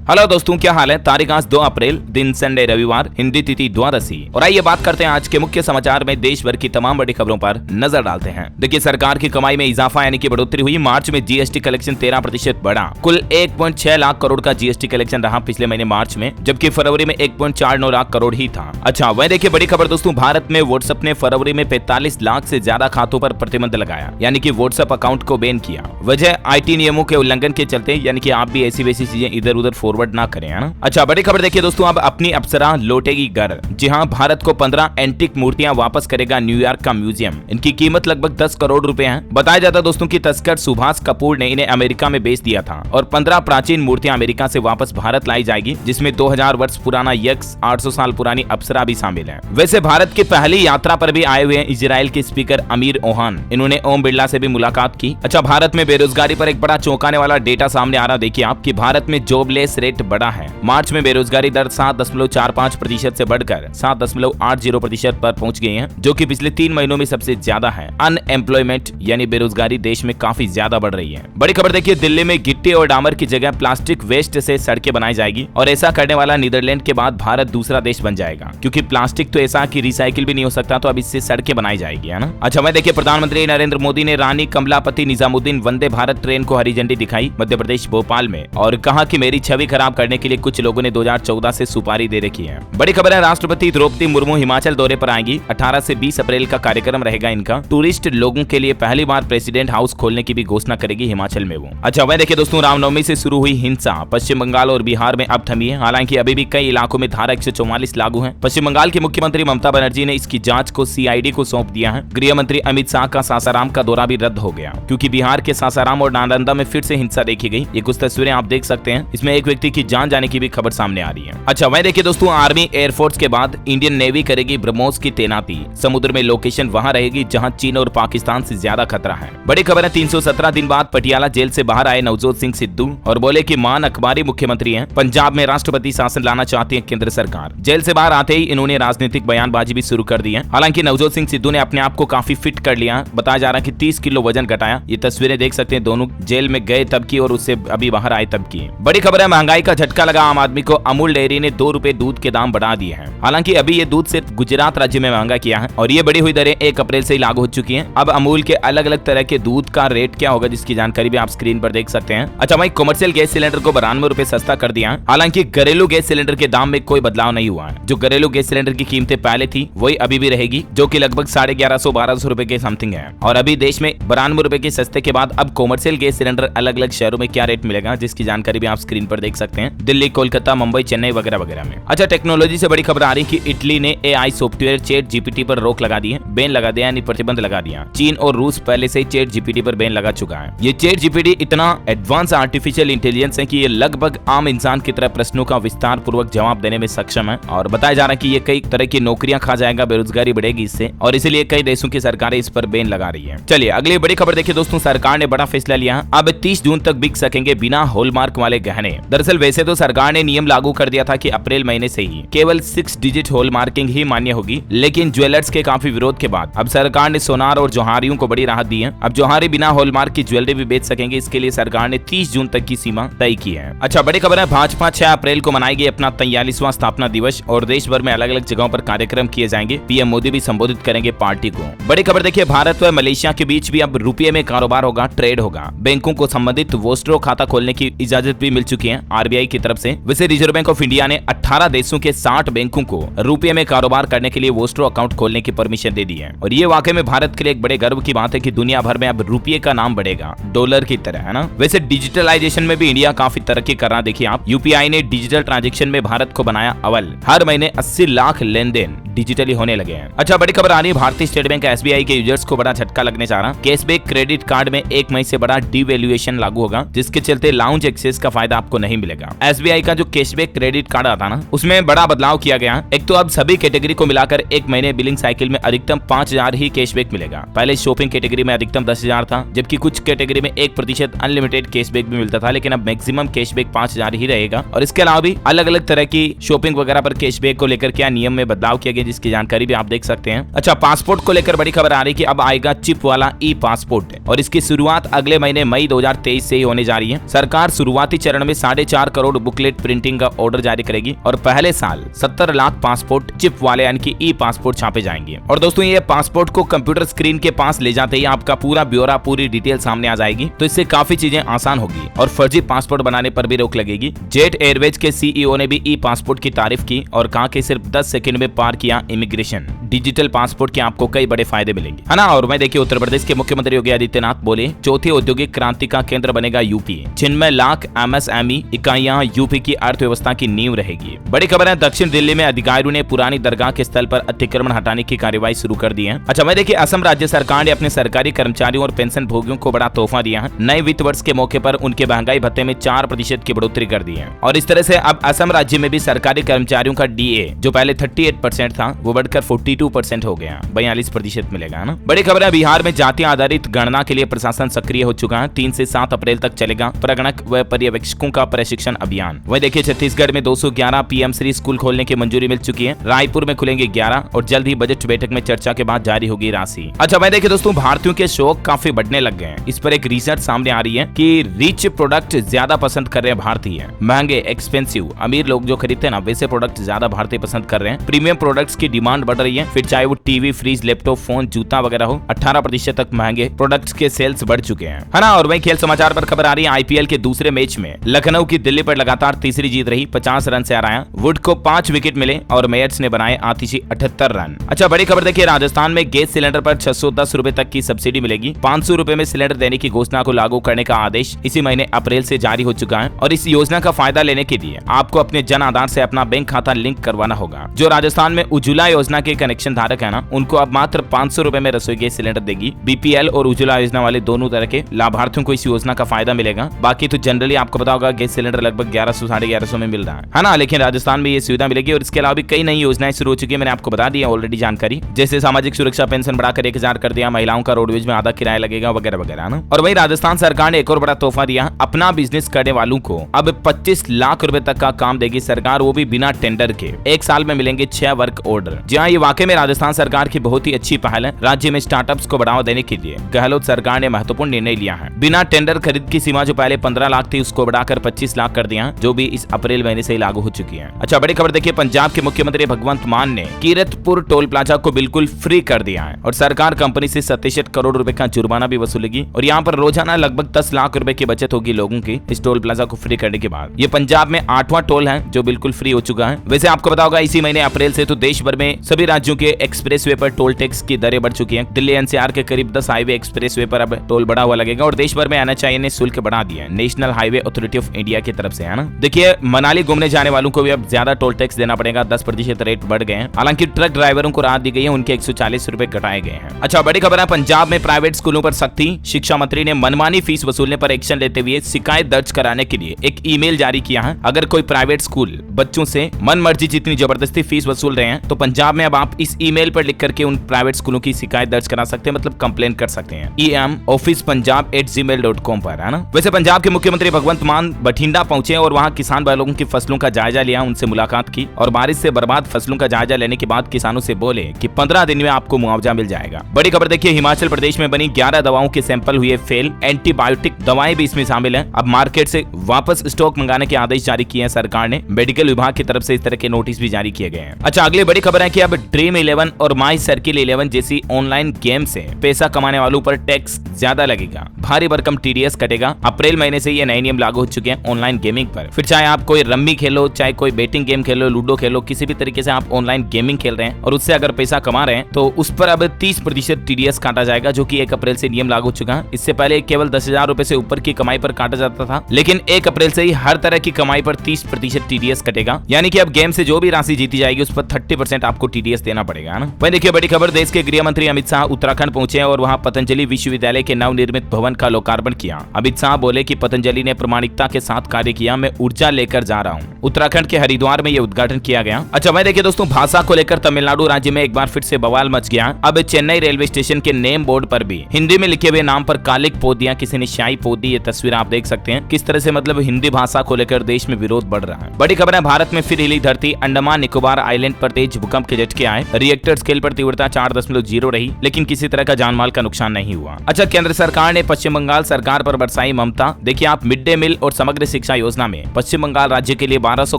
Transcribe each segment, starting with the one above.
Hello दोस्तों, क्या हाल है। तारीख आज 2 अप्रैल, दिन संडे रविवार, हिंदी तिथि द्वादशी। और आइए बात करते हैं आज के मुख्य समाचार में देश भर की तमाम बड़ी खबरों पर नजर डालते हैं। देखिए, सरकार की कमाई में इजाफा यानी कि बढ़ोतरी हुई। मार्च में जीएसटी कलेक्शन 13% बढ़ा। कुल 1.6 लाख करोड़ का जीएसटी कलेक्शन रहा पिछले महीने मार्च में, जबकि फरवरी में 1.49 लाख करोड़ ही था। अच्छा, वह देखिए बड़ी खबर दोस्तों, भारत में व्हाट्सएप ने फरवरी में 45 लाख से ज्यादा खातों पर प्रतिबंध लगाया, यानी कि व्हाट्सएप अकाउंट को बैन किया। वजह आईटी नियमों के उल्लंघन के चलते, यानी कि आप भी ऐसी वैसी चीजें इधर उधर फॉरवर्ड ना करें, है ना। अच्छा, बड़ी खबर देखिए दोस्तों, अब अपनी अप्सरा लौटेगी घर। जी हां, भारत को 15 एंटीक मूर्तियां वापस करेगा न्यूयॉर्क का म्यूजियम। इनकी कीमत लगभग 10 करोड़ रुपए है। बताया जाता दोस्तों कि तस्कर सुभाष कपूर ने इन्हें अमेरिका में बेच दिया था और 15 प्राचीन मूर्तियां अमेरिका से वापस भारत लाई जाएगी, जिसमें 2000 वर्ष पुराना यक्ष, 800 साल पुरानी अप्सरा भी शामिल है। वैसे भारत की पहली यात्रा पर भी आए हुए हैं इजराइल के स्पीकर अमीर ओहान। इन्होंने ओम बिरला से भी मुलाकात की। अच्छा, भारत में बेरोजगारी पर एक बड़ा चौंकाने वाला डेटा सामने आ रहा। देखिए आप कि भारत में जॉबलेस रेट बढ़ा है। मार्च में बेरोजगारी दर 7.45% से बढ़कर 7.80% पर पहुंच गई है, जो कि पिछले 3 महीनों में सबसे ज्यादा है। अनएम्प्लॉयमेंट यानी बेरोजगारी देश में काफी ज्यादा बढ़ रही है। बड़ी खबर देखिए, दिल्ली में गिट्टी और डामर की जगह प्लास्टिक वेस्ट से सड़कें बनाई जाएगी और ऐसा करने वाला नीदरलैंड के बाद भारत दूसरा देश बन जाएगा, क्योंकि प्लास्टिक तो ऐसा कि रिसाइकिल भी नहीं हो सकता, तो अब इससे सड़कें बनाई जाएगी, है ना। अच्छा, मैं देखिए प्रधानमंत्री नरेंद्र मोदी ने रानी कमलापति निजामुद्दीन वंदे भारत ट्रेन को हरी झंडी दिखाई मध्य प्रदेश भोपाल में, और कहा कि मेरी छवि खराब करने के लिए कुछ लोगों ने 2014 से सुपारी दे रखी है। बड़ी खबर है, राष्ट्रपति द्रौपदी मुर्मू हिमाचल दौरे पर आएंगी। 18 से 20 अप्रैल का कार्यक्रम रहेगा इनका। टूरिस्ट लोगों के लिए पहली बार प्रेसिडेंट हाउस खोलने की भी घोषणा करेगी हिमाचल में वो। अच्छा, वह देखिए दोस्तों, रामनवमी से शुरू हुई हिंसा पश्चिम बंगाल और बिहार में अब थमी है। हालांकि अभी भी कई इलाकों में धारा 144 लागू है। पश्चिम बंगाल की मुख्यमंत्री ममता बनर्जी ने इसकी जांच को सीआईडी को सौंप दिया है। गृह मंत्री अमित शाह का सासाराम का दौरा भी रद्द हो गया, क्योंकि बिहार के सासाराम और नालंदा में फिर से हिंसा देखी गई। ये कुछ तस्वीरें आप देख सकते हैं। इसमें एक व्यक्ति की जान जाने की भी खबर सामने आ रही है। अच्छा, वह देखिए दोस्तों, आर्मी एयरफोर्स के बाद इंडियन नेवी करेगी ब्रह्मोस की तैनाती। समुद्र में लोकेशन वहां रहेगी जहां चीन और पाकिस्तान से ज्यादा खतरा है। बड़ी खबर है, 317 दिन बाद पटियाला जेल से बाहर आए नवजोत सिंह सिद्धू और बोले कि मान अखबारी मुख्यमंत्री हैं। पंजाब में राष्ट्रपति शासन लाना चाहती है केंद्र सरकार। जेल से बाहर आते ही इन्होंने राजनीतिक बयानबाजी भी शुरू कर दी है। हालांकि नवजोत सिंह सिद्धू ने अपने आप को काफी फिट कर लिया। बताया जा रहा है कि 30 किलो वजन घटाया। ये तस्वीरें देख सकते हैं, दोनों जेल में गए तब की और उससे अभी बाहर आए तब की। बड़ी खबर है, महंगाई का झटका लगा आम आदमी को। अमूल डेयरी ने 2 रुपए दूध के दाम बढ़ा दिए हैं। हालांकि अभी ये दूध सिर्फ गुजरात राज्य में महंगा किया है और ये बढ़ी हुई दरें 1 अप्रैल से ही लागू हो चुकी हैं। अब अमूल के अलग अलग तरह के दूध का रेट क्या होगा, जिसकी जानकारी भी आप स्क्रीन पर देख सकते हैं। अच्छा भाई, कमर्शियल गैस सिलेंडर को 92 रुपए सस्ता कर दिया है। हालांकि घरेलू गैस सिलेंडर के दाम में कोई बदलाव नहीं हुआ है। जो घरेलू गैस सिलेंडर की कीमतें पहले थी वही अभी भी रहेगी, जो की लगभग 1150-1200 रुपए के समथिंग है। और अभी देश में 92 रुपए के सस्ते के बाद अब कमर्शियल गैस सिलेंडर अलग अलग शहरों में क्या रेट मिलेगा, जिसकी जानकारी भी आप स्क्रीन पर देख सकते हैं। दिल्ली, कोलकाता, मुंबई, चेन्नई वगैरह वगैरह में। अच्छा, टेक्नोलॉजी से बड़ी खबर आ रही कि इटली ने एआई सॉफ्टवेयर चैट जीपीटी पर रोक लगा दी है। बैन लगा दिया, यानी प्रतिबंध लगा दिया। चीन और रूस पहले से ही चैट जीपीटी पर बैन लगा चुका है। ये चैट जीपीटी इतना एडवांस आर्टिफिशियल इंटेलिजेंस है कि ये लगभग आम इंसान की तरह प्रश्नों का विस्तार पूर्वक जवाब देने में सक्षम है। और बताया जा रहा है कि ये कई तरह की नौकरियां खा जाएगा, बेरोजगारी बढ़ेगी इससे, और इसीलिए कई देशों की सरकारें इस पर बैन लगा रही है। चलिए अगली बड़ी खबर देखिए दोस्तों, सरकार ने बड़ा फैसला लिया। अब 30 जून तक बिक सकेंगे बिना हॉलमार्क वाले गहने। दरअसल वैसे तो सरकार ने नियम लागू कर दिया था कि अप्रैल महीने से ही केवल 6 डिजिट हॉलमार्किंग ही मान्य होगी, लेकिन ज्वेलर्स के काफी विरोध के बाद अब सरकार ने सोनार और जोहारियों को बड़ी राहत दी है। अब जोहारी बिना हॉलमार्क की ज्वेलरी भी बेच सकेंगे। इसके लिए सरकार ने 30 जून तक की सीमा तय की है। अच्छा, बड़ी खबर है, भाजपा 6 अप्रैल को मनाएगी अपना 43वां स्थापना दिवस और देश भर में अलग अलग जगहों पर कार्यक्रम किए जाएंगे। पीएम मोदी भी संबोधित करेंगे पार्टी को। बड़ी खबर देखिए, भारत व मलेशिया के बीच भी अब रुपये में कारोबार होगा, ट्रेड होगा। बैंकों को संबंधित वोस्ट्रो खाता खोलने की इजाजत भी मिल चुकी है आरबीआई की तरफ से। वैसे रिजर्व बैंक ऑफ इंडिया ने 18 देशों के 60 बैंकों को रुपये में कारोबार करने के लिए वोस्ट्रो अकाउंट खोलने की परमिशन दे दी है। और ये वाकई में भारत के लिए एक बड़े गर्व की बात है कि दुनिया भर में अब रुपये का नाम बढ़ेगा डॉलर की तरह, है ना। वैसे डिजिटलाइजेशन में भी इंडिया काफी तरक्की कर रहा। देखिए आप, यूपीआई ने डिजिटल ट्रांजैक्शन में भारत को बनाया अव्वल। हर महीने 80 लाख लेन देन डिजिटली होने लगे हैं। अच्छा, बड़ी खबर आ रही है, भारतीय स्टेट बैंक एसबीआई के यूजर्स को बड़ा झटका लगने जा रहा। कैशबैक क्रेडिट कार्ड में 1 मई से बड़ा डिवैल्यूएशन लागू होगा, जिसके चलते लाउंज एक्सेस का फायदा आपको नहीं मिलेगा। एसबीआई का जो कैशबैक क्रेडिट कार्ड आता ना, उसमें बड़ा बदलाव किया गया। एक तो अब सभी कैटेगरी को मिलाकर 1 महीने बिलिंग साइकिल में अधिकतम 5000 ही कैशबैक मिलेगा। पहले शॉपिंग कैटेगरी में अधिकतम 10,000 था, जबकि कुछ कैटेगरी में 1% अनलिमिटेड कैशबैक भी मिलता था, लेकिन अब मैक्सिमम कैशबैक 5000 ही रहेगा। और इसके अलावा भी अलग अलग तरह की शॉपिंग वगैरह पर कैशबैक को लेकर क्या नियम में बदलाव किया गया, चुकी है, जिसकी जानकारी भी आप देख सकते हैं। अच्छा, पासपोर्ट को लेकर बड़ी खबर आ रही है कि अब आएगा चिप वाला ई पासपोर्ट और इसकी शुरुआत अगले महीने मई 2023 से ही होने जा रही है। सरकार शुरुआती चरण में 4.5 करोड़ बुकलेट प्रिंटिंग का ऑर्डर जारी करेगी और पहले साल 70 लाख पासपोर्ट चिप वाले यानी कि ई पासपोर्ट छापे जाएंगे। और दोस्तों, ये पासपोर्ट को कंप्यूटर स्क्रीन के पास ले जाते ही आपका पूरा ब्यौरा, पूरी डिटेल सामने आ जाएगी, तो इससे काफी चीजें आसान होगी और फर्जी पासपोर्ट बनाने पर भी रोक लगेगी। जेट एयरवेज के सीईओ ने भी ई पासपोर्ट की तारीफ की और कहा कि सिर्फ 10 सेकंड में पार किया इमिग्रेशन। डिजिटल पासपोर्ट के आपको कई बड़े फायदे मिलेंगे, है ना। और मैं देखिए, उत्तर प्रदेश के मुख्यमंत्री योगी आदित्यनाथ बोले चौथी औद्योगिक क्रांति का केंद्र बनेगा यूपी, जिनमें लाख एमएसएमई इकाइयां यूपी की अर्थव्यवस्था की नींव रहेगी। बड़ी खबर है, दक्षिण दिल्ली में अधिकारियों ने पुरानी दरगाह के स्थल पर अतिक्रमण हटाने की कार्यवाही शुरू कर दी है। अच्छा, मैं देखिए, असम राज्य सरकार ने अपने सरकारी कर्मचारियों और पेंशन भोगियों को बड़ा तोहफा दिया है। नए वित्त वर्ष के मौके पर उनके महंगाई भत्ते में 4% की बढ़ोतरी कर दी है और इस तरह से अब असम राज्य में भी सरकारी कर्मचारियों का डीए जो पहले 38% था वो बढ़कर 42% हो गया, 42% मिलेगा, है ना। बड़ी खबर है, बिहार में जाति आधारित गणना के लिए प्रशासन सक्रिय हो चुका है। 3 से 7 अप्रैल तक चलेगा प्रगणक व पर्यवेक्षकों का प्रशिक्षण अभियान। वही देखिए, छत्तीसगढ़ में 211 पीएम श्री स्कूल खोलने की मंजूरी मिल चुकी है। रायपुर में खुलेंगे 11 और जल्द ही बजट बैठक में चर्चा के बाद जारी होगी राशि। अच्छा, मैं देखिए दोस्तों, भारतीयों के शौक काफी बढ़ने लग गए हैं। इस पर एक रिसर्च सामने आ रही है कि रिच प्रोडक्ट ज्यादा पसंद कर रहे हैं भारतीय, महंगे एक्सपेंसिव अमीर लोग जो खरीदते हैं ना वैसे प्रोडक्ट ज्यादा भारतीय पसंद कर रहे हैं। प्रीमियम प्रोडक्ट्स की डिमांड बढ़ रही है, फिर चाहे वो टीवी, फ्रिज, लैपटॉप, फोन, जूता वगैरह हो। 18% तक महंगे प्रोडक्ट्स के सेल्स बढ़ चुके हैं, है ना। और वही खेल समाचार पर खबर आ रही है, आईपीएल के दूसरे मैच में लखनऊ की दिल्ली पर लगातार तीसरी जीत रही, 50 रन से हराया। वुड को 5 विकेट मिले और मेयर्स ने बनाए आतिशी 78 रन। अच्छा, बड़ी खबर देखिए, राजस्थान में गैस सिलेंडर पर 610 रुपए तक की सब्सिडी मिलेगी। 500 रुपए में सिलेंडर देने की घोषणा को लागू करने का आदेश इसी महीने अप्रैल से जारी हो चुका है और इस योजना का फायदा लेने के लिए आपको अपने जन आधार से अपना बैंक खाता लिंक करवाना होगा। जो राजस्थान में उज्ज्वला योजना के कनेक्शन धारक है ना, उनको अब मात्र 500 रुपए में रसोई गैस सिलेंडर देगी। बीपीएल और उज्ज्वला योजना वाले दोनों तरह के लाभार्थियों को इस योजना का फायदा मिलेगा। बाकी तो जनरली आपको पता होगा गैस सिलेंडर लगभग 1100 साढ़े 1100 में मिल रहा है ना, लेकिन राजस्थान में ये सुविधा मिलेगी। और इसके अलावा भी कई नई योजनाएं शुरू हो चुकी है, मैंने आपको बता दिया ऑलरेडी जानकारी, जैसे सामाजिक सुरक्षा पेंशन बढ़ाकर 1000 कर दिया, महिलाओं का रोडवेज में आधा किराया लगेगा वगैरह वगैरह ना। और वही राजस्थान सरकार ने एक और बड़ा तोहफा दिया, अपना बिजनेस करने वालों को अब 25 लाख रुपए तक का काम देगी सरकार, वो भी बिना टेंडर के। 1 साल में मिलेंगे 6 वर्क ऑर्डर। जी हाँ, ये वाकई में राजस्थान सरकार की बहुत ही अच्छी पहल है। राज्य में स्टार्टअप्स को बढ़ावा देने के लिए गहलोत सरकार ने महत्वपूर्ण निर्णय लिया है। बिना टेंडर खरीद की सीमा जो पहले 15 लाख थी उसको बढ़ाकर 25 लाख कर दिया, जो भी इस अप्रैल महीने से लागू हो चुकी है। अच्छा, बड़ी खबर देखिए, पंजाब के मुख्यमंत्री भगवंत मान ने कीरतपुर टोल प्लाजा को बिल्कुल फ्री कर दिया है और सरकार कंपनी से 67 करोड़ रुपए का जुर्माना भी वसूलेगी और यहाँ पर रोजाना लगभग 10 लाख रुपए की बचत होगी लोगों की इस टोल प्लाजा को फ्री करने के बाद। ये पंजाब में 8वां टोल है जो बिल्कुल फ्री हो चुका है। वैसे आपको पता होगा इसी महीने अप्रैल से तो देश भर में सभी राज्यों के एक्सप्रेसवे पर टोल टैक्स की दरें बढ़ चुकी हैं। दिल्ली एनसीआर के करीब 10 हाईवे एक्सप्रेसवे पर अब टोल बढ़ा हुआ लगेगा और देश भर में एनएचएआई ने शुल्क बढ़ा दिया है, national highway authority of India की तरफ से, है ना। देखिए, मनाली घूमने जाने वालों को भी अब ज्यादा टोल टैक्स देना पड़ेगा, 10% रेट बढ़ गए हैं। हालांकि ट्रक ड्राइवरों को राहत दी गई है, उनके 140 रुपए घटाए गए हैं। अच्छा, बड़ी खबर है, पंजाब में प्राइवेट स्कूलों पर सख्ती, शिक्षा मंत्री ने मनमानी फीस वसूलने पर एक्शन लेते हुए शिकायत दर्ज कराने के लिए एक ईमेल जारी किया है। अगर कोई प्राइवेट स्कूल बच्चों से मनमर्जी जितनी जबरदस्ती फीस वसूल रहे हैं तो पंजाब में अब आप इस ईमेल पर लिख करके उन प्राइवेट स्कूलों की शिकायत दर्ज करा सकते हैं, मतलब कंप्लेन कर सकते हैं emofficepunjab@gmail.com पर, है ना। वैसे पंजाब के मुख्यमंत्री भगवंत मान बठिंडा पहुंचे और वहां किसान भाई लोगों की फसलों का जायजा लिया, उनसे मुलाकात की और बारिश से बर्बाद फसलों का जायजा लेने के बाद किसानों से बोले कि 15 दिन में आपको मुआवजा मिल जाएगा। बड़ी खबर देखिए, हिमाचल प्रदेश में बनी 11 दवाओं के सैंपल हुए फेल, एंटीबायोटिक दवाएं भी इसमें शामिल है। अब मार्केट से वापस स्टॉक मंगाने के आदेश जारी किए हैं सरकार ने। मेडिकल विभाग की तरफ से इस तरह के नोटिस भी जारी किए गए हैं। अच्छा, अगली बड़ी खबर है कि अब ड्रीम 11 और माई सर्किल 11 जैसी ऑनलाइन गेम से पैसा कमाने वालों पर टैक्स ज्यादा लगेगा, भारी भरकम टीडीएस कटेगा। अप्रैल महीने से ये नए नियम लागू हो चुके हैं ऑनलाइन गेमिंग पर। फिर चाहे आप कोई रम्मी खेलो, चाहे कोई बेटिंग गेम खेलो, लूडो खेलो, किसी भी तरीके से आप ऑनलाइन गेमिंग खेल रहे हैं और उससे अगर पैसा कमा रहे हैं तो उस पर अब 30% टीडीएस काटा जाएगा, जो कि 1 अप्रैल से नियम लागू हो चुका है। इससे पहले केवल 10,000 रुपए से ऊपर की कमाई पर काटा जाता था, लेकिन 1 अप्रैल से ही हर तरह की कमाई पर 30% टीडीएस कटेगा। यानी कि अब गेम से जो भी राशि जीती जाएगी उस पर 30% आपको टीडीएस देना पड़ेगा ना। वहीं देखिए, बड़ी खबर, देश के गृह मंत्री अमित शाह उत्तराखंड पहुंचे और वहां पतंजलि विश्वविद्यालय के नवनिर्मित भवन का लोकार्पण किया। अमित शाह बोले कि पतंजलि ने प्रामाणिकता के साथ कार्य किया, मैं ऊर्जा लेकर जा रहा हूं। उत्तराखंड के हरिद्वार में यह उद्घाटन किया गया। अच्छा, वहीं देखिए दोस्तों, भाषा को लेकर तमिलनाडु राज्य में एक बार फिर से बवाल मच गया। अब चेन्नई रेलवे स्टेशन के नेम बोर्ड पर भी हिंदी में लिखे हुए नाम पर कालिक पोत दिया, किसी ने स्याही पोत दी। ये तस्वीर आप देख सकते हैं किस तरह से मतलब हिंदी भाषा को लेकर देश में विरोध बढ़ रहा है। बड़ी खबर है, भारत में फिर हिली धरती, अंडमान निकोबार आइलैंड पर तेज तेज भूकंप के झटके आए। रिएक्टर स्केल पर तीव्रता 4.0 रही, लेकिन किसी तरह का जानमाल का नुकसान नहीं हुआ। अच्छा, केंद्र सरकार ने पश्चिम बंगाल सरकार पर बरसाई ममता। देखिए आप, मिड डे मील और समग्र शिक्षा योजना में पश्चिम बंगाल राज्य के लिए 1200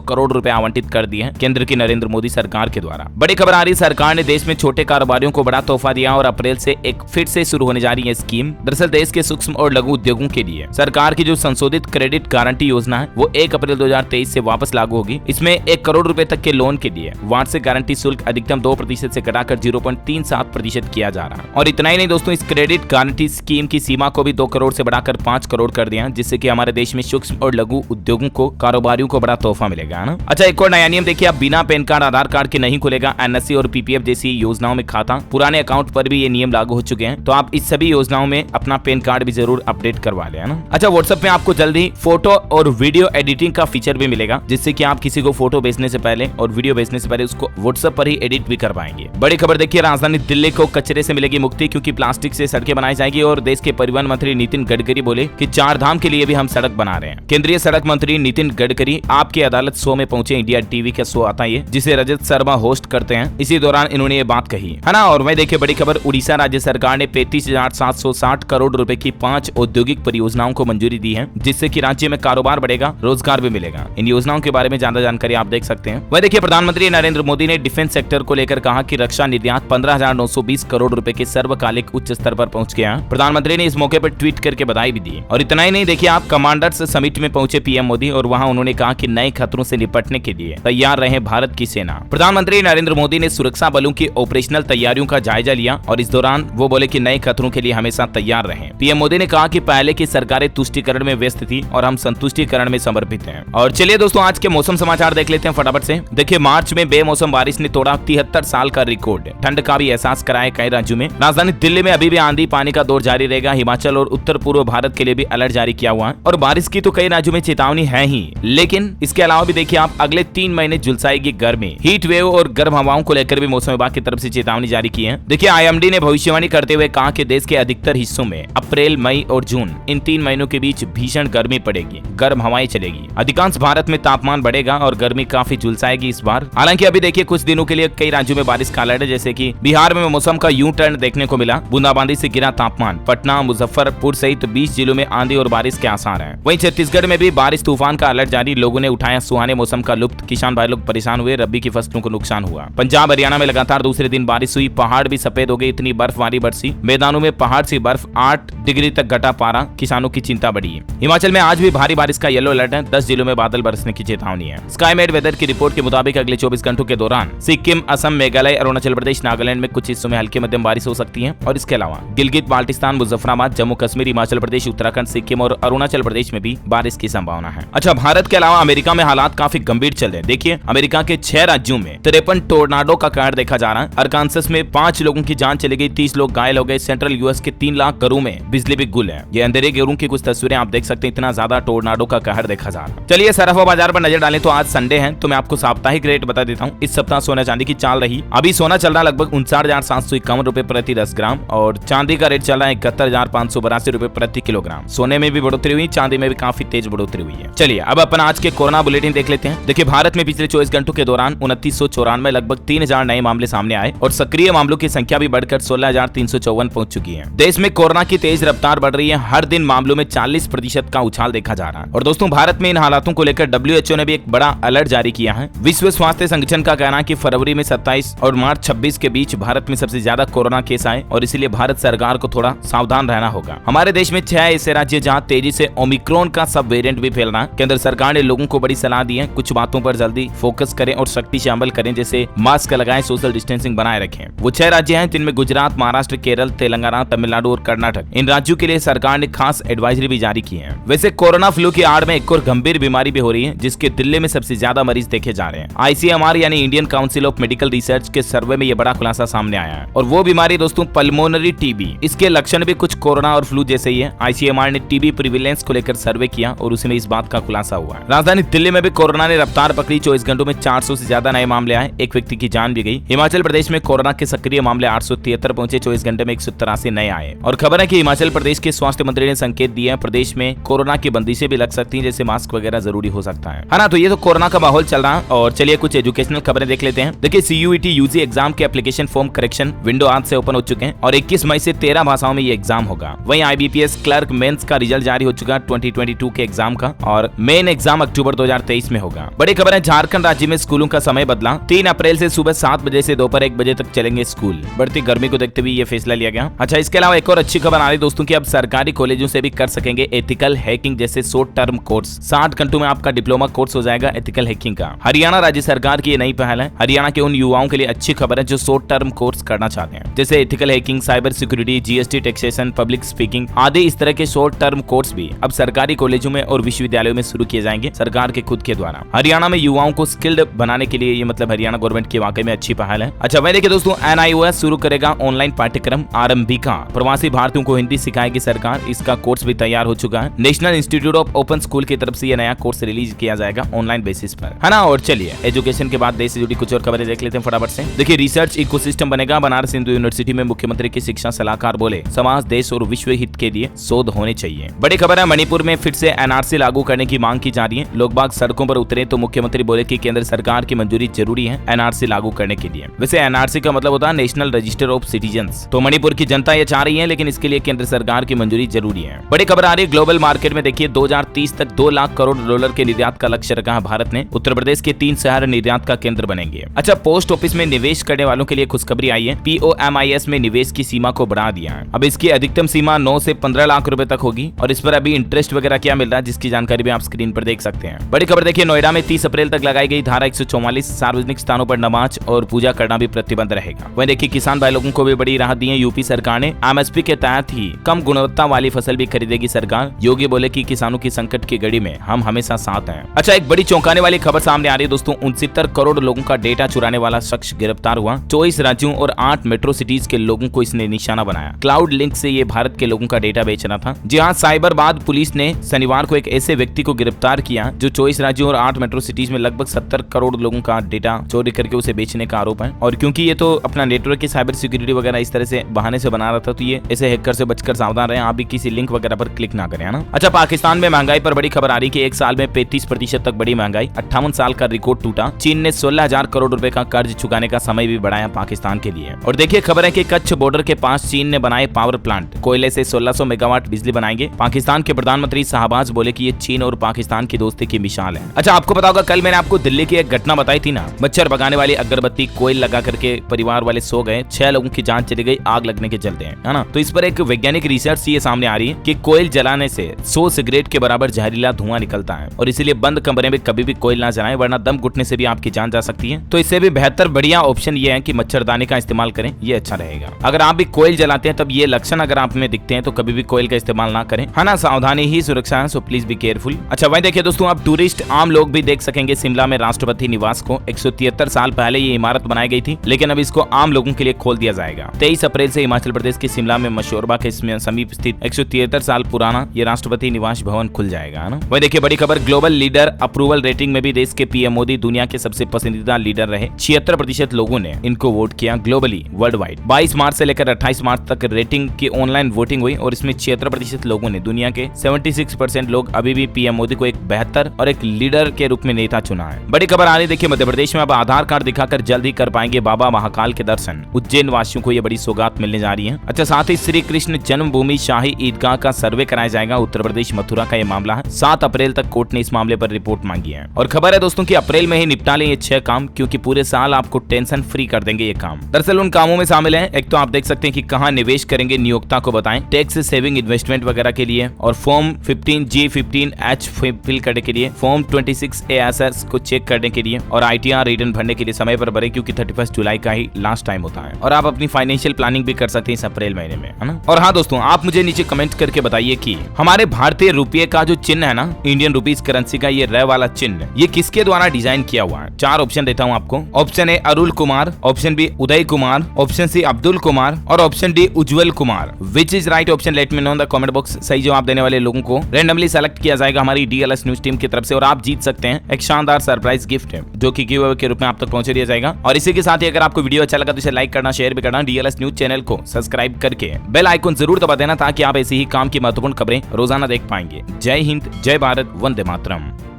करोड़ रुपए आवंटित कर दिए हैं केंद्र की नरेंद्र मोदी सरकार के द्वारा। बड़ी खबर आ रही, सरकार ने देश में छोटे कारोबारियों को बड़ा तोहफा दिया और अप्रैल से एक फिर से शुरू होने जा रही है स्कीम। दरअसल देश के सूक्ष्म और लघु उद्योगों के लिए सरकार की जो संशोधित क्रेडिट गारंटी योजना है वो 1 अप्रैल 2023 से वापस लागू होगी। इसमें 1 करोड़ रुपए तक के लोन के लिए वार्षिक गारंटी शुल्क अधिकतम 2% से घटाकर 0.37% किया जा रहा है। और इतना ही नहीं दोस्तों, इस क्रेडिट गारंटी स्कीम की सीमा को भी 2 करोड़ से बढ़ाकर 5 करोड़ कर दिया, जिससे कि हमारे देश में सूक्ष्म और लघु उद्योगों को, कारोबारियों को बड़ा तोहफा मिलेगा, है ना। अच्छा, एक और नया नियम देखिए, आप बिना पैन कार्ड, आधार कार्ड के नहीं खुलेगा एनएससी और पीपीएफ जैसी योजनाओं में खाता। पुराने अकाउंट पर भी ये नियम लागू हो चुके हैं, तो आप इस सभी योजनाओं में अपना पैन कार्ड भी जरूर अपडेट करवा लें, है ना। अच्छा, व्हाट्सएप में आपको जल्दी फोटो और वीडियो एडिटिंग का फीचर भी मिलेगा, जिससे कि आप किसी को फोटो भेजने से पहले और वीडियो भेजने से पहले उसको व्हाट्सएप पर ही एडिट भी कर पाएंगे। बड़ी खबर देखिए, राजधानी दिल्ली को कचरे से मिलेगी मुक्ति, क्योंकि प्लास्टिक से सड़कें बनाई जाएगी। और देश के परिवहन मंत्री नितिन गडकरी बोले कि 4 धाम के लिए भी हम सड़क बना रहे हैं। केंद्रीय सड़क मंत्री नितिन गडकरी आपकी अदालत शो में पहुंचे। इंडिया टीवी का शो आता है जिसे रजत शर्मा होस्ट करते हैं। इसी दौरान इन्होंने ये बात कही, है ना। और वह देखिए, बड़ी खबर, उड़ीसा राज्य सरकार ने 35,760 करोड़ रुपए की 5 औद्योगिक परियोजनाओं को मंजूरी दी है, जिससे कि राज्य में कारोबार बढ़ेगा, रोजगार भी मिलेगा। इन योजनाओं के बारे में ज्यादा जानकारी आप देख सकते हैं। वह देखिए, प्रधानमंत्री नरेंद्र मोदी ने डिफेंस सेक्टर को लेकर कहा कि रक्षा निर्यात 15,920 करोड़ रुपए के सर्वकालिक उच्च स्तर पर पहुंच गया। प्रधानमंत्री ने इस मौके पर ट्वीट करके बधाई भी दी। और इतना ही नहीं, देखिए आप, कमांडर्स समिट में पहुंचे पीएम मोदी और वहां उन्होंने कहा कि नए खतरों से निपटने के लिए तैयार रहे भारत की सेना। प्रधानमंत्री नरेंद्र मोदी ने सुरक्षा बलों की ऑपरेशनल तैयारियों का जायजा लिया और इस दौरान वो बोले कि नए खतरों के लिए हमेशा तैयार रहें। पीएम मोदी ने कहा कि पहले की सरकारें तुष्टिकरण में व्यस्त थी और हम संतुष्टिकरण में समर्पित हैं। और चलिए दोस्तों, आज के मौसम समाचार देख लेते हैं फटाफट से। देखिए, मार्च में बेमौसम बारिश ने तोड़ा 73 साल का रिकॉर्ड। ठंड का भी एहसास कराया कई राज्यों में। राजधानी दिल्ली में अभी भी आंधी पानी का दौर जारी रहेगा। हिमाचल और उत्तर पूर्व भारत के लिए भी अलर्ट जारी किया हुआ है और बारिश की तो कई राज्यों में चेतावनी है ही, लेकिन इसके अलावा भी देखिए आप, अगले 3 महीने झुलसाएगी गर्मी। हीट वेव और गर्म हवाओं को लेकर भी मौसम विभाग की तरफ से चेतावनी जारी की है। देखिए, आईएमडी ने भविष्यवाणी करते हुए कहा कि देश के अधिकतर हिस्सों में अप्रैल, मई और जून, इन 3 महीनों के बीच भीषण गर्मी पड़ेगी, गर्म हवाएं चलेगी। अधिकांश भारत में तापमान बढ़ेगा और गर्मी काफी झुलसाएगी इस बार। हालांकि अभी देखिए, कुछ दिनों के लिए कई राज्यों में बारिश का अलर्ट है, जैसे कि बिहार में मौसम का यू टर्न देखने को मिला। बूंदाबांदी से गिरा तापमान। पटना, मुजफ्फरपुर सहित 20 जिलों में आंधी और बारिश के आसार हैं। वहीं छत्तीसगढ़ में भी बारिश तूफान का अलर्ट जारी। लोगों ने उठाया सुहाने मौसम का लुत्फ। किसान भाई लोग परेशान हुए, रबी की फसलों को नुकसान हुआ। पंजाब, हरियाणा में लगातार दूसरे दिन बारिश हुई। पहाड़ भी सफेद हो गए, इतनी बर्फबारी बरसी। मैदानों में पहाड़ से बर्फ, 8 डिग्री तक घटा पारा। किसानों की चिंता बढ़ी। हिमाचल में आज भी भारी बारिश का येलो अलर्ट है। 10 जिलों में बादल बरसने की चेतावनी है। स्काईमेट वेदर की रिपोर्ट के मुताबिक अगले 24 घंटों के दौरान सिक्किम, असम, मेघालय, अरुणाचल प्रदेश, नागालैंड में कुछ हिस्सों में हल्की मध्यम बारिश हो सकती है। और इसके अलावा गिलगित बाल्टिस्तान, मुजफ्फराबाद, जम्मू कश्मीर, हिमाचल प्रदेश, उत्तराखंड, सिक्किम और अरुणाचल प्रदेश में भी बारिश की संभावना है। अच्छा, भारत के अलावा अमेरिका में हालात काफी गंभीर चल रहे हैं। देखिए, अमेरिका के 6 राज्यों में 53 टोर्नाडो का कहर देखा जा रहा है। अरकानसस में 5 लोगों की जान चली गई, 30 लोग घायल हो गए। सेंट्रल यूएस के 3 लाख घरों में बिजली भी गुल है। ये अंधेरे घरों की कुछ तस्वीरें आप देख सकते हैं। इतना ज्यादा टोर्नाडो का कहर देखा जा रहा है। चलिए सराफा बाजार पर नजर डालें तो आज संडे है, तो मैं आपको साप्ताहिक रेट बता देता हूँ। इस सप्ताह सोना चांदी की चाल रही। अभी सोना चल रहा लगभग 59,751 रुपए प्रति 10 ग्राम और चांदी का रेट चल रहा है 71,582 रुपए प्रति किलोग्राम। सोने में भी बढ़ोतरी हुई, चांदी में भी काफी तेज बढ़ोतरी हुई है। चलिए अब अपन आज के कोरोना बुलेटिन देख लेते हैं। देखिए, भारत में पिछले 24 घंटों के दौरान 2994 लगभग 3000 नए मामले सामने आए और सक्रिय मामलों की संख्या भी बढ़कर 16,354 पहुंच चुकी है। देश में कोरोना की तेज रफ्तार बढ़ रही है। हर दिन मामलों में 40% का उछाल देखा जा रहा है। और दोस्तों, भारत में इन हालातों को लेकर WHO ने भी एक बड़ा अलर्ट जारी किया है। विश्व स्वास्थ्य संगठन का कहना है कि फरवरी में 27 और मार्च 26 के बीच भारत में सबसे ज्यादा कोरोना केस आए और इसलिए भारत सरकार को थोड़ा सावधान रहना होगा। हमारे देश में 6 ऐसे राज्य जहां तेजी से ओमिक्रॉन का सब वेरिएंट भी फैल रहा है। केंद्र सरकार ने लोगों को बड़ी सलाह दी है, कुछ बातों पर जल्दी फोकस करें और सख्ती से अमल करें, जैसे मास्क लगाएं, सोशल डिस्टेंसिंग बनाए रखें। वो 6 राज्य हैं जिनमें गुजरात, महाराष्ट्र, केरल, तेलंगाना, तमिलनाडु और कर्नाटक। इन राज्यों के लिए सरकार ने खास एडवाइजरी भी जारी की है। वैसे कोरोना फ्लू की आड़ में एक और गंभीर बीमारी भी हो रही है, जिसके दिल्ली में सबसे ज्यादा मरीज देखे जा रहे हैं। ICMR यानी Indian council of medical research के सर्वे में यह बड़ा खुलासा सामने आया है। और वो बीमारी दोस्तों पल्मोनरी टीबी। इसके लक्षण भी कुछ कोरोना और फ्लू जैसे ही है। ICMR ने टीबी प्रिविलेंस को लेकर सर्वे किया और उसमें इस बात का खुलासा हुआ। राजधानी दिल्ली में भी कोरोना ने रफ्तार पकड़ी। 24 घंटों में 400 से ज्यादा नए मामले आए, एक व्यक्ति की जान भी गई। हिमाचल प्रदेश में कोरोना के सक्रिय मामले 873 पहुंचे, 24 घंटे में 183 नए आए। और खबर है कि हिमाचल प्रदेश के स्वास्थ्य मंत्री ने संकेत दिए हैं, प्रदेश में कोरोना की बंदिशें भी लग सकती हैं, जैसे मास्क वगैरह जरूरी हो सकता है ना। तो ये तो कोरोना का माहौल चल रहा है। और चलिए कुछ एजुकेशनल खबरें देख देख लेते हैं। देखिए CUET UG एग्जाम के एप्लीकेशन फॉर्म करेक्शन विंडो आज से ओपन हो चुके हैं और 21 मई से 13 भाषाओं में ये एग्जाम होगा। वहीं IBPS क्लर्क मेंस का रिजल्ट जारी हो चुका 2022 के एग्जाम का और मेन एग्जाम अक्टूबर 2023 में होगा। बड़ी खबर है, झारखंड राज्य में स्कूलों का समय बदला। 3 अप्रैल से सुबह 7 बजे से दोपहर 1 बजे तक चलेंगे स्कूल। बढ़ती गर्मी को देखते हुए ये फैसला लिया गया। अच्छा, इसके अलावा एक और अच्छी खबर आ रही दोस्तों की अब सरकारी कॉलेजों से भी कर सकेंगे एथिकल हैकिंग जैसे शॉर्ट टर्म कोर्स। 60 घंटों में आपका डिप्लोमा कोर्स हो जाएगा एथिकल हैकिंग का। हरियाणा राज्य सरकार की ये नई पहल है। हरियाणा के उन युवाओं के लिए अच्छी खबर है जो शॉर्ट टर्म कोर्स करना चाहते हैं, जैसे ethical hacking, cyber security, GST, taxation, public speaking आदि। इस तरह के शॉर्ट टर्म कोर्स भी अब सरकारी कॉलेजों में और विश्वविद्यालयों में शुरू किए जाएंगे सरकार के खुद के द्वारा। हरियाणा में युवाओं को स्किल्ड बनाने के लिए ये मतलब हरियाणा गवर्नमेंट की वाकई में अच्छी पहल है। अच्छा, वह देखिए दोस्तों, NIOS शुरू करेगा ऑनलाइन पाठ्यक्रम आरंभिका। प्रवासी भारतीयों को हिंदी सिखाएगी सरकार। इसका कोर्स भी तैयार हो चुका है। National institute of open school की तरफ से यह नया कोर्स रिलीज किया जाएगा ऑनलाइन बेसिस पर, है ना। और चलिए एजुकेशन के बाद देश से जुड़ी कुछ और खबरें देख लेते हैं फटाफट से। देखिए, रिसर्च इकोसिस्टम बनेगा। बनारस हिंदू यूनिवर्सिटी में मुख्यमंत्री के शिक्षा सलाहकार बोले, समाज, देश और विश्व हित के लिए शोध होने चाहिए। बड़ी खबर है, मणिपुर में फिर से NRC लागू करने की मांग की जा रही है। लोग बाग सड़कों पर उतरे तो मुख्यमंत्री बोले कि केंद्र सरकार की मंजूरी जरूरी है NRC लागू करने के लिए। वैसे NRC का मतलब होता है नेशनल रजिस्टर ऑफ सिटीजन्स। तो मणिपुर की जनता ये चाह रही है, लेकिन इसके लिए केंद्र सरकार की मंजूरी जरूरी है। बड़ी खबर आ रही है, ग्लोबल मार्केट में देखिए 2030 तक 2 लाख करोड़ डॉलर के निर्यात का लक्ष्य रखा है भारत ने। उत्तर प्रदेश के 3 शहर निर्यात का केंद्र बनेंगे। अच्छा, पोस्ट ऑफिस में निवेश करने वालों के लिए खुशखबरी आई है। POMIS में निवेश की सीमा को बढ़ा दिया है। अब इसकी अधिकतम सीमा 9 से 15 लाख रुपए तक होगी और इस पर अभी इंटरेस्ट वगैरह क्या मिल रहा है जिसकी जानकारी भी आप स्क्रीन पर देख सकते हैं। बड़ी खबर देखिए, नोएडा में 30 अप्रैल तक लगाई गई धारा 144 सार्वजनिक स्थानों पर नमाज और पूजा करना भी प्रतिबंध रहेगा। वहीं देखिए, किसान भाई लोगों को भी बड़ी राहत दी है यूपी सरकार ने। MSP के तहत ही कम गुणवत्ता वाली फसल भी खरीदेगी सरकार। योगी बोले कि किसानों की संकट की घड़ी में हम हमेशा साथ हैं। अच्छा, एक बड़ी चौंकाने वाली खबर सामने आ रही है दोस्तों। 69 करोड़ लोगों का डेटा चुराने वाला शख्स गिरफ्तार हुआ। 24 राज्यों और 8 मेट्रो सिटीज के लोगों को इसने निशाना बनाया। क्लाउड लिंक से ये भारत के लोगों का डेटा बेच रहा था। जी हाँ, साइबराबाद पुलिस ने शनिवार को एक ऐसे व्यक्ति को गिरफ्तार किया जो 24 राज्यों और 8 मेट्रो सिटीज में लगभग 70 करोड़ लोगों का डेटा चोरी करके उसे बेचने का आरोप है। और क्योंकि ये तो अपना नेटवर्क की साइबर सिक्योरिटी वगैरह इस तरह से बहाने से बना रहा था, तो ये ऐसे हैकर से बचकर सावधान रहे। आप भी किसी लिंक वगैरह पर क्लिक ना करें, है ना। अच्छा, पाकिस्तान में महंगाई पर बड़ी खबर आ रही है कि एक साल में 35% तक बढ़ी महंगाई। 58 साल का रिकॉर्ड टूटा। चीन ने 16,000 करोड़ रुपए का कर्ज चुकाने का समय भी बढ़ाया पाकिस्तान के लिए। और देखिए, खबर है कि कच्छ बॉर्डर के पास चीन ने बनाए पावर प्लांट। कोयले से 1600 मेगावाट बिजली बनाएंगे। पाकिस्तान के प्रधानमंत्री शाहबाज बोले कि ये चीन और पाकिस्तान की दोस्ती की मिसाल है। अच्छा, आपको पता होगा कल मैंने आपको दिल्ली की एक घटना बताई थी ना, मच्छर भगाने वाली अगरबत्ती कोयल लगा करके परिवार वाले सो गए, 6 लोगों की जान चली गई आग लगने के चलते, है ना। तो इस पर एक वैज्ञानिक रिसर्च ये सामने आ रही है कि कोयल जलाने से 100 सिगरेट के बराबर जहरीला धुआं निकलता है और इसीलिए बंद कमरे में कभी भी कोयल ना जलाएं, वरना दम घुटने से भी आपकी जान जा सकती है। तो इससे भी बेहतर बढ़िया ऑप्शन ये है कि मच्छरदानी का इस्तेमाल करें, ये अच्छा रहेगा। अगर आप भी कोयल जलाते हैं, तब ये लक्षण अगर आप में दिखते हैं तो कभी भी कोयल का इस्तेमाल ना करें, है ना। सावधानी ही सुरक्षा है, सो प्लीज बी केयरफुल। अच्छा, वहीं देखिए दोस्तों, अब टूरिस्ट आम लोग भी देख सकेंगे शिमला में राष्ट्रपति निवास को। 173 साल पहले ये इमारत बनाई गई थी, लेकिन अब इसको आम लोगों के लिए खोल दिया जाएगा। 23 अप्रैल से हिमाचल प्रदेश के शिमला में मशोरबा के समीप स्थित 173 साल पुराना ये राष्ट्रपति निवास भवन खुल जाएगा, है ना। वहीं देखिए, बड़ी खबर, ग्लोबल लीडर अप्रूवल रेटिंग में भी देश के PM मोदी दुनिया के सबसे पसंदीदा लीडर रहे। 76% लोगों ने इनको वोट किया ग्लोबली वर्ल्ड वाइड। 22 मार्च से लेकर 28 मार्च तक रेटिंग की ऑनलाइन वोटिंग हुई और इसमें 76% लोगों ने, दुनिया के 76% लोग अभी भी PM मोदी को एक बेहतर और एक लीडर के रूप में नेता चुना है। बड़ी खबर आ रही, देखिए मध्य प्रदेश में अब आधार कार्ड दिखाकर जल्द ही कर पाएंगे बाबा महाकाल के दर्शन। उज्जैन वासियों को ये बड़ी सौगात मिलने जा रही है। अच्छा, साथ ही श्री कृष्ण जन्मभूमि शाही ईदगाह का सर्वे कराया जाएगा। उत्तर प्रदेश मथुरा का ये मामला है। 7 अप्रैल तक कोर्ट ने इस मामले पर रिपोर्ट मांगी है। और खबर है दोस्तों कि अप्रैल में ही निपटा लें ये 6 काम, क्योंकि पूरे साल आपको टेंशन फ्री कर देंगे ये काम। दरअसल उन कामों में शामिल है, एक तो आप देख सकते हैं कि कहाँ निवेश करेंगे, नियोक्ता को बताएं, टैक्स सेविंग इन्वेस्टमेंट वगैरह के लिए, और फॉर्म 15G15H फिल करने के लिए, फॉर्म 26ASS को चेक करने के लिए, और ITR रिटर्न भरने के लिए समय पर भरे, क्योंकि 31 जुलाई का ही लास्ट टाइम होता है। और आप अपनी फाइनेंशियल प्लानिंग भी कर सकते हैं इस अप्रैल महीने में, है ना। और हाँ दोस्तों, आप मुझे नीचे कमेंट करके बताइए कि हमारे भारतीय रुपये का जो चिन्ह है ना, इंडियन रुपीज करेंसी का ये रे वाला चिन्ह, ये किसके द्वारा डिजाइन किया हुआ है। 4 ऑप्शन देता हूँ आपको। Option A Arul Kumar, option B Uday Kumar, option C Abdul Kumar और option D Ujjwal Kumar. Which is right option, let me know in the comment box. सही जवाब देने वाले लोगों को रैंडमली सेलेक्ट किया जाएगा हमारी DLS न्यूज टीम की तरफ से, और आप जीत सकते हैं एक शानदार सरप्राइज गिफ्ट है जो कि गिव अवे के रूप में आप तक पहुंचा दिया जाएगा। और इसी के साथ ही अगर आपको वीडियो अच्छा लगा तो इसे लाइक करना, शेयर भी करना, DLS न्यूज चैनल को सब्सक्राइब करके बेल आइकन जरूर दबा देना, ताकि आप ऐसी ही काम की महत्वपूर्ण खबरें रोजाना देख पाएंगे। जय हिंद, जय भारत, वंदे मातरम।